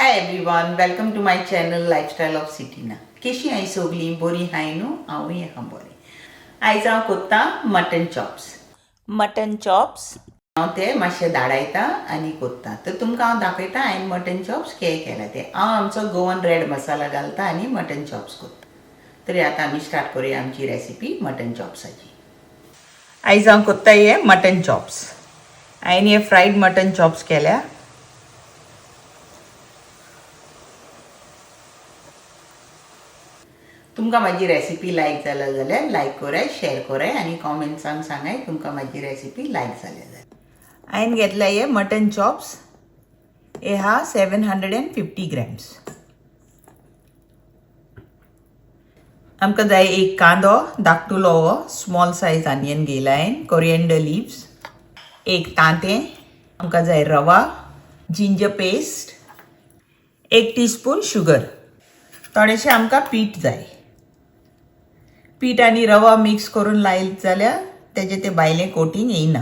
High everyone, welcome to my channel lifestyle of सिटीना. केशी आई सोगली बोरी हाय न्हू. हांवूय हा बरें. आयज हांव कोत्ता मटन चॉप्स. हांव ते मातशे धाडायता आनी कोत्ता. तर तुमकां हांव दाखयता हांवें मटन चॉप्स केला ते. हांव आमचो गोवन रेड मसाला घालता आनी मटन चॉप्स कोत्ता. तरी आतां आमी स्टार्ट करुया आमची रेसिपी मटन चॉप्साची. आयज हांव कोत्ता हे मटन चॉप्स. हांवें हे फ्रायड मटन चॉप्स केल्या. तुमकां म्हाजी रेसिपी लायक जाला जाल्यार लायक कराय, शेअर कराय आनी कॉमेंट्सांत सांगाय तुमकां म्हाजी रेसिपी लायक जाल्या जाल्यार. हांवें घेतल्या हे मटन चॉप्स. हे हा 750 ग्रॅम्स. आमकां जाय एक कांदो धाकटुलो हो स्मॉल सायज ऑनियन घेयला हांवें, कोरिएंडर लिव्स, एक तांतें, आमकां जाय रवा, जिंजर पेस्ट, 1 टीस्पून शुगर, थोडेशें आमकां पीठ जाय. पीठ आनी रवा मिक्स करून लायले जाल्यार तेजे ते भायलें कोटींग येयना.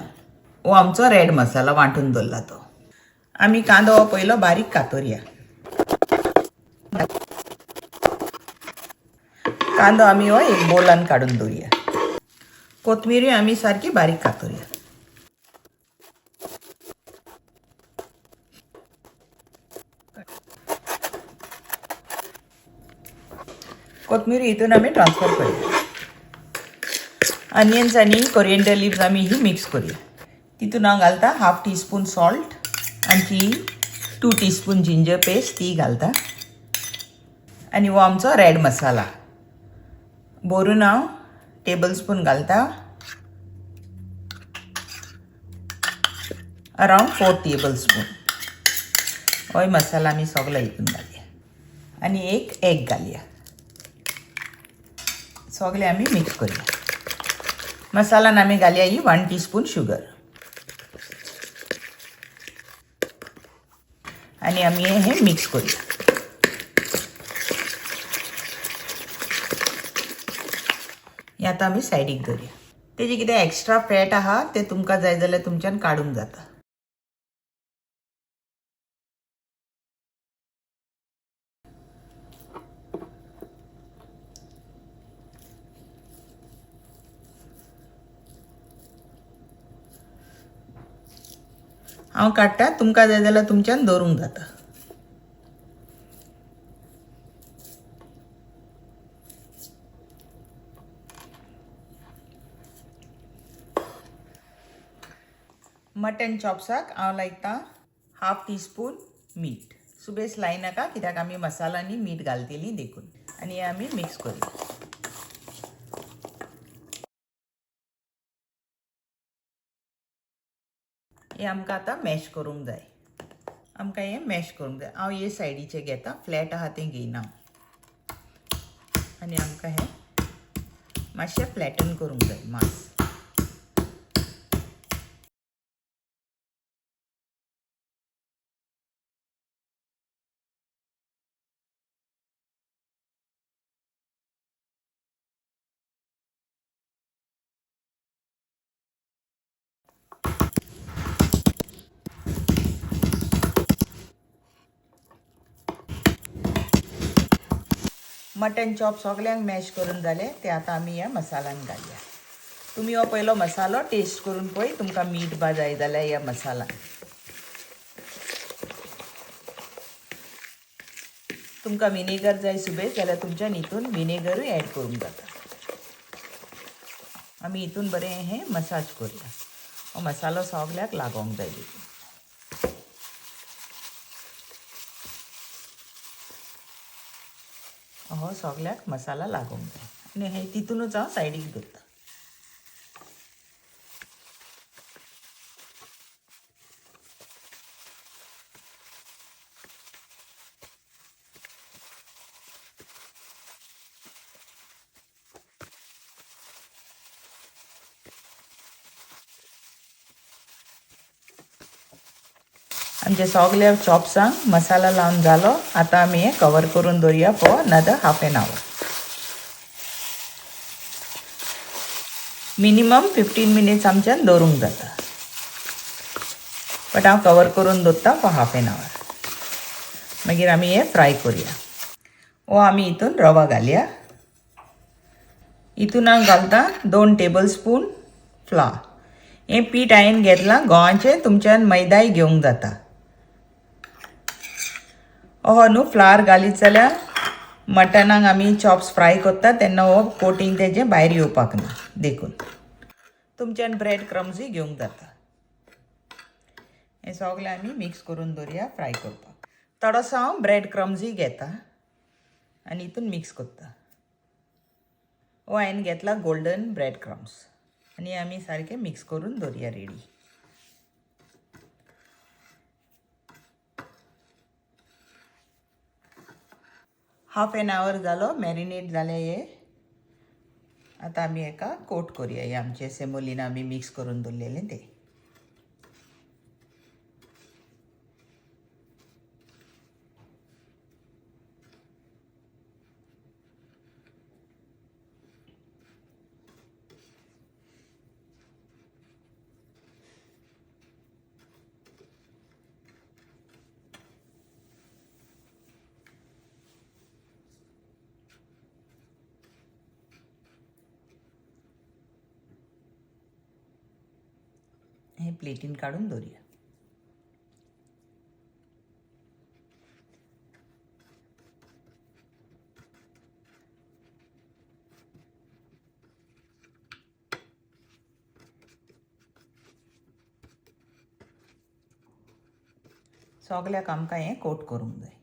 हो आमचो रेड मसाला वांटून दवरला तो. आमी कांदो हो पयलो बारीक कातरया. कांदो आमी हो एक बोलान काडून दवरया. कोथमिरी आमी सारकी बारीक कातरया. कोथमिरी हितून आमी ट्रान्सफर करया. ऑनियन्स आनी कोरिएंडर लिव्स आमी ही मिक्स करूया. तितून हांव घालता 1/2 टीस्पून सॉल्ट, आणखी 2 टीस्पून जिंजर पेस्ट ती घालता. आनी हो आमचो रेड मसाला भरून हांव टेबल स्पून घालता. अरावंड 4 टेबल स्पून होय मसाला आमी सगळो हितून घालया. आनी एक एग घालया. सगळे आमी मिक्स करूया. मसालान आमी घालया ही 1 टीस्पून शुगर. आनी आमी हे मिक्स करूया. हे आतां आमी सायडीक दवरया. तेजे कितें एक्स्ट्रा फॅट आहा ते तुमकां जाय जाल्यार तुमच्यान काडूंक जाता. हांव काडटा, तुमकां जाय जाल्यार तुमच्यान दवरूंक जाता. मटन चॉप्साक हांव लायता 1/2 टीस्पून मीठ. सुबेस लायनाका कित्याक आमी मसालांनी मीठ घालतलीं देखून. आनी हे आमी मिक्स करूया. हे आमकां आतां मॅश करूंक जाय. आमकां हे मॅश करूंक जाय. हांव हे सायडीचे घेता, फ्लॅट आहा तें घेयना. आनी आमकां हे मातशें फ्लॅटन करूंक जाय मास. मटन चॉप सगळ्यांक मॅश करून जाले ते आतां आमी ह्या मसाल्यान घालया. तुमी हो पयलो मसालो टेस्ट करून पळय, तुमकां मीठ बा जाय जाल्यार ह्या मसालान. तुमकां विनेगर जाय सुबेज जाल्यार तुमच्यान हितून विनेगरूय ॲड करूंक जाता. आमी हितून बरें हे मसाज करूया. हो मसालो सगळ्याक लागोंक जाय. हो सगळ्याक मसाला लागोंक जाय. आनी हे तितूनच हांव सायडीक दवरता. आमचे सगळे चॉप्सांक मसाला लावन जालो. आतां आमी हे कवर करून दवरया for another 1/2 an hour. Minimum 15 minutes आमच्यान दवरूंक जाता. बट हांव कवर करून दवरता फॉर 1/2 एन आवर. मागीर आमी हे फ्राय करूया. वो आमी हितून रवा घालया. हितून हांव घालता 2 टेबलस्पून फ्लावर. हें पीठ हांवें घेतलां गंवाचें, तुमच्यान मैदाय घेवंक जाता. हो न्हू फ्लावर घालीत जाल्यार मटनाक आमी चॉप्स फ्राय करता तेन्ना हो कोटींग तेजें भायर येवपाक ना. देखून तुमच्यान ब्रेड क्रम्सूय घेवंक जाता. हें सगळें आमी मिक्स करून दवरया फ्राय करपाक. थोडोसो हांव ब्रेड क्रम्सूय घेता आनी हितून मिक्स करता. हो हांवें घेतला गोल्डन ब्रेड क्रम्स आनी आमी सारकें मिक्स करून दवरया रेडी. हाफ एन आवर जालो मॅरिनेट जालें हे. आतां आमी हेका कोट करूया. हे आमचे सेमोलिना आमी मिक्स करून दवरलेलें तें. हे प्लेटीन काडून दवरया. सगल्याक आमकां हें कोट करूंक जाय.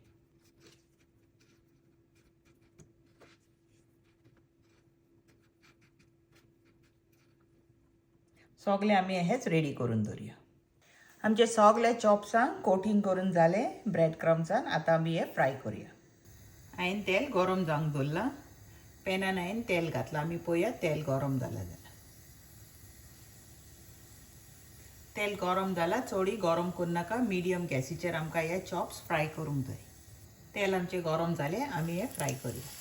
सगलें आमी हेच रेडी करून दवरया. आमचे सगले चॉप्सांक कोटींग करून जालें ब्रेड क्रम्सान. आतां आमी हे फ्राय करूया. हांवें तेल गरम जावंक दवरलां. पॅनान हांवें तेल घातलां. आमी पळोवया तेल गरम जालां जाल्यार. तेल गरम जालां. चडूय गरम करूं मिडियम गॅसीचेर आमकां हे चॉप्स फ्राय करूंक जाय. तेल आमचें गरम जालें. आमी हे फ्राय करूया.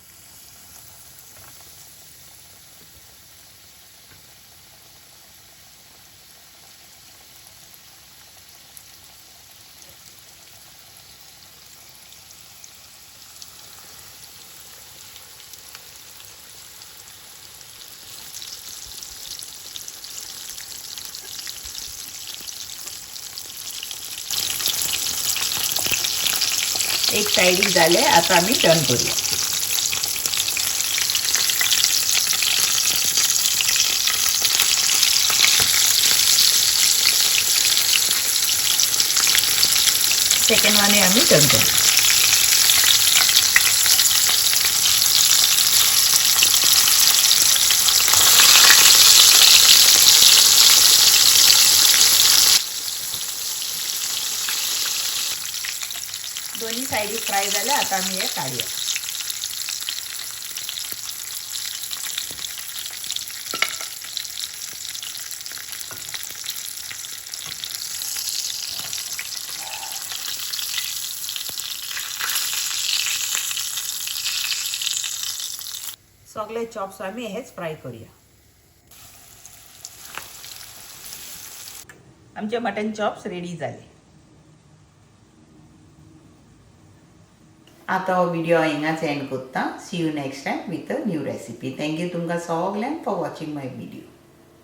एक सायडीक जालें. आतां आमी टर्न करूया. सेकंड वानी आमी टर्न करूया. दोन्ही सायडी फ्राय जाल्या. आतां आमी हे काडया. सगळे चॉप्स आमी हेच फ्राय करूया. आमचे मटन चॉप्स रेडी जाले. आतां हो व्हिडिओ हिंगाच एंड करता. See you next time with a new recipe. Thank you तुमकां सगल्यांक फॉर वॉचिंग माय व्हिडिओ.